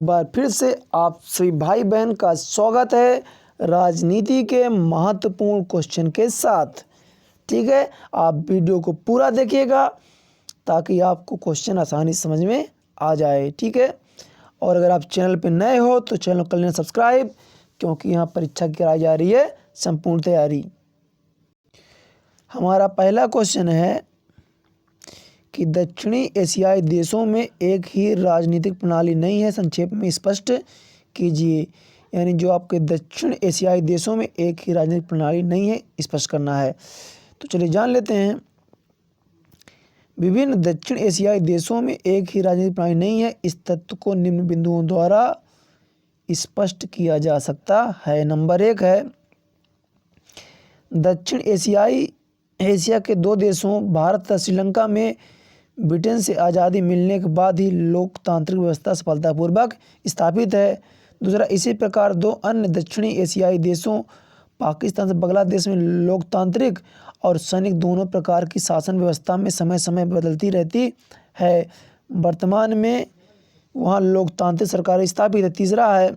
बार फिर से आप सभी भाई बहन का स्वागत है राजनीति के महत्वपूर्ण क्वेश्चन के साथ। ठीक है, आप वीडियो को पूरा देखिएगा ताकि आपको क्वेश्चन आसानी से समझ में आ जाए। ठीक है, और अगर आप चैनल पर नए हो तो चैनल को कर लेना सब्सक्राइब, क्योंकि यहाँ परीक्षा कराई जा रही है संपूर्ण तैयारी। हमारा पहला क्वेश्चन है कि दक्षिणी एशियाई देशों में एक ही राजनीतिक प्रणाली नहीं है, संक्षेप में स्पष्ट कीजिए। यानी जो आपके दक्षिण एशियाई देशों में एक ही राजनीतिक प्रणाली नहीं है, स्पष्ट करना है। तो चलिए जान लेते हैं। विभिन्न दक्षिण एशियाई देशों में एक ही राजनीतिक प्रणाली नहीं है, इस तथ्य को निम्न बिंदुओं द्वारा स्पष्ट किया जा सकता है। नंबर 1 है, दक्षिण एशिया के दो देशों भारत तथा श्रीलंका में ब्रिटेन से आज़ादी मिलने के बाद ही लोकतांत्रिक व्यवस्था सफलतापूर्वक स्थापित है। दूसरा, इसी प्रकार दो अन्य दक्षिणी एशियाई देशों पाकिस्तान से बांग्लादेश में लोकतांत्रिक और सैनिक दोनों प्रकार की शासन व्यवस्था में समय समय बदलती रहती है। वर्तमान में वहाँ लोकतांत्रिक सरकार स्थापित है। तीसरा है,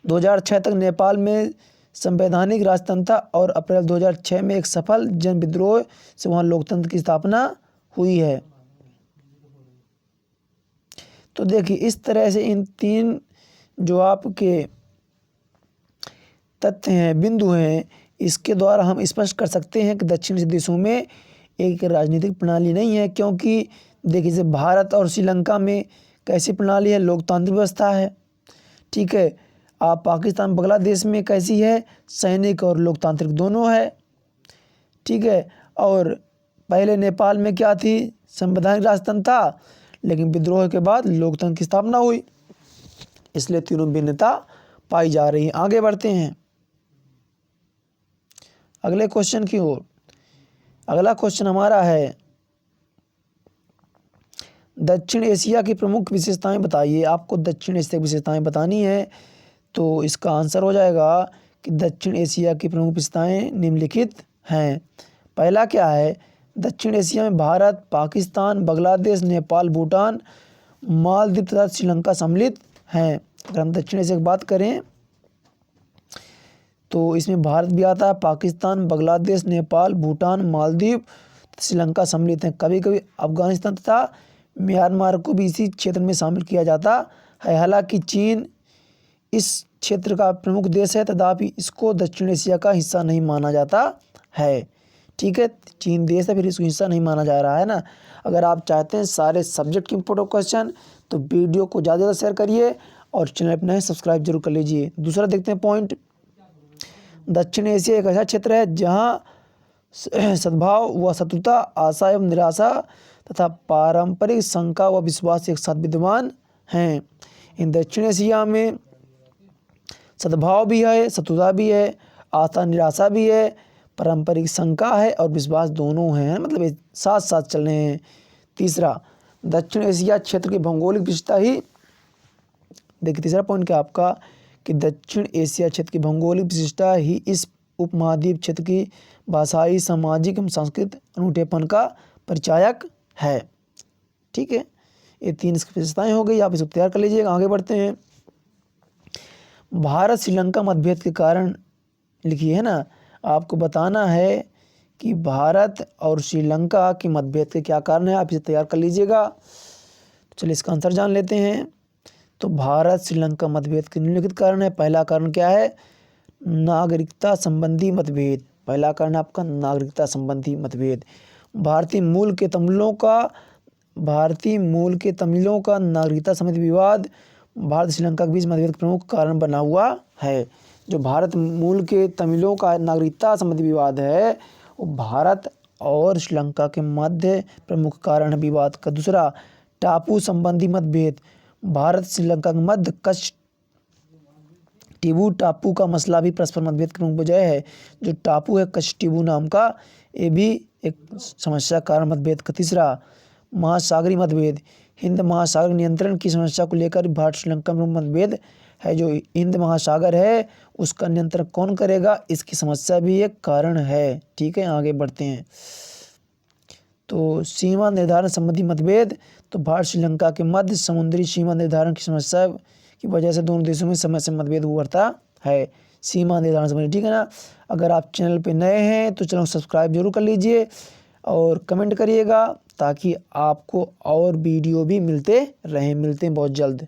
2006 तक नेपाल में संवैधानिक राजतंत्र और अप्रैल 2006 में एक सफल जन विद्रोह से वहाँ लोकतंत्र की स्थापना हुई है। तो देखिए, इस तरह से इन तीन जो आपके तथ्य हैं, बिंदु हैं, इसके द्वारा हम स्पष्ट कर सकते हैं कि दक्षिण देशों में एक राजनीतिक प्रणाली नहीं है। क्योंकि देखिए, जैसे भारत और श्रीलंका में कैसी प्रणाली है, लोकतांत्रिक व्यवस्था है। ठीक है, आप पाकिस्तान बांग्लादेश में कैसी है, सैनिक और लोकतांत्रिक दोनों है। ठीक है, और पहले नेपाल में क्या थी, संवैधानिक राजतंत्र था, लेकिन विद्रोह के बाद लोकतंत्र की स्थापना हुई, इसलिए तीनों भिन्नता पाई जा रही है। आगे बढ़ते हैं अगले क्वेश्चन की ओर। अगला क्वेश्चन हमारा है, दक्षिण एशिया की प्रमुख विशेषताएं बताइए। आपको दक्षिण एशिया की विशेषताएं बतानी है, तो इसका आंसर हो जाएगा कि दक्षिण एशिया की प्रमुख विशेषताएं निम्नलिखित हैं। पहला क्या है, दक्षिण एशिया में भारत, पाकिस्तान, बांग्लादेश, नेपाल, भूटान, मालदीव तथा श्रीलंका सम्मिलित हैं। अगर हम दक्षिण एशिया की बात करें तो इसमें भारत भी आता है, पाकिस्तान, बांग्लादेश, नेपाल, भूटान, मालदीव, श्रीलंका सम्मिलित हैं। कभी कभी अफगानिस्तान तथा म्यांमार को भी इसी क्षेत्र में शामिल किया जाता है। हालांकि चीन इस क्षेत्र का प्रमुख देश है, तथापि इसको दक्षिण एशिया का हिस्सा नहीं माना जाता है। ठीक है, चीन देश है, फिर इसको हिस्सा नहीं माना जा रहा है ना। अगर आप चाहते हैं सारे सब्जेक्ट के इंपोर्टेंट क्वेश्चन, तो वीडियो को ज़्यादा से शेयर करिए और चैनल पर नए सब्सक्राइब जरूर कर लीजिए। दूसरा देखते हैं पॉइंट, दक्षिण एशिया एक ऐसा क्षेत्र है जहाँ सद्भाव व शत्रुता, आशा एवं निराशा तथा पारंपरिक शंका व विश्वास एक साथ विद्यमान हैं। इन दक्षिण एशिया में सद्भाव भी है, शत्रुता भी है, आशा निराशा भी है, पारंपरिक शंका है और विश्वास दोनों हैं, मतलब ये साथ साथ चल रहे हैं। तीसरा, दक्षिण एशिया क्षेत्र की भौगोलिक विशेषता ही, देखिए तीसरा पॉइंट क्या आपका, कि दक्षिण एशिया क्षेत्र की भौगोलिक विशेषता ही इस उपमहाद्वीप क्षेत्र की भाषाई, सामाजिक एवं सांस्कृतिक अनूठेपन का परिचायक है। ठीक है, ये तीन इसकी विशेषताएं हो गई, आप इसे तैयार कर लीजिएगा। आगे बढ़ते हैं, भारत श्रीलंका मतभेद के कारण लिखिए, है ना। आपको बताना है कि भारत और श्रीलंका के मतभेद के क्या कारण है, आप इसे तैयार कर लीजिएगा। चलिए इसका आंसर जान लेते हैं। तो भारत श्रीलंका मतभेद के निम्नलिखित कारण है। पहला कारण क्या है, नागरिकता संबंधी मतभेद। पहला कारण है आपका नागरिकता संबंधी मतभेद। भारतीय मूल के तमिलों का नागरिकता संबंधी विवाद भारत श्रीलंका के बीच मतभेद का प्रमुख कारण बना हुआ है। जो भारत मूल के तमिलों का नागरिकता संबंधी विवाद है, वो भारत और श्रीलंका के मध्य प्रमुख कारण है विवाद का। दूसरा, टापू संबंधी मतभेद। भारत श्रीलंका के मध्य कच्छटीबू टापू का मसला भी परस्पर मतभेद की प्रमुख वजह है। जो टापू है कच्छटीबू नाम का, ये भी एक समस्या कारण मतभेद का। तीसरा, महासागरीय मतभेद। हिंद महासागर नियंत्रण की समस्या को लेकर भारत श्रीलंका में मतभेद है। जो हिंद महासागर है उसका नियंत्रण कौन करेगा, इसकी समस्या भी एक कारण है। ठीक है, आगे बढ़ते हैं। तो सीमा निर्धारण संबंधी मतभेद, तो तो भारत श्रीलंका के मध्य समुद्री सीमा निर्धारण की समस्या की वजह से दोनों देशों में समय से मतभेद हुआ करता है। सीमा निर्धारण संबंधी, ठीक है ना। अगर आप चैनल पे नए हैं तो चैनल सब्सक्राइब जरूर कर लीजिए और कमेंट करिएगा ताकि आपको और वीडियो भी मिलते रहें। मिलते हैं बहुत जल्द।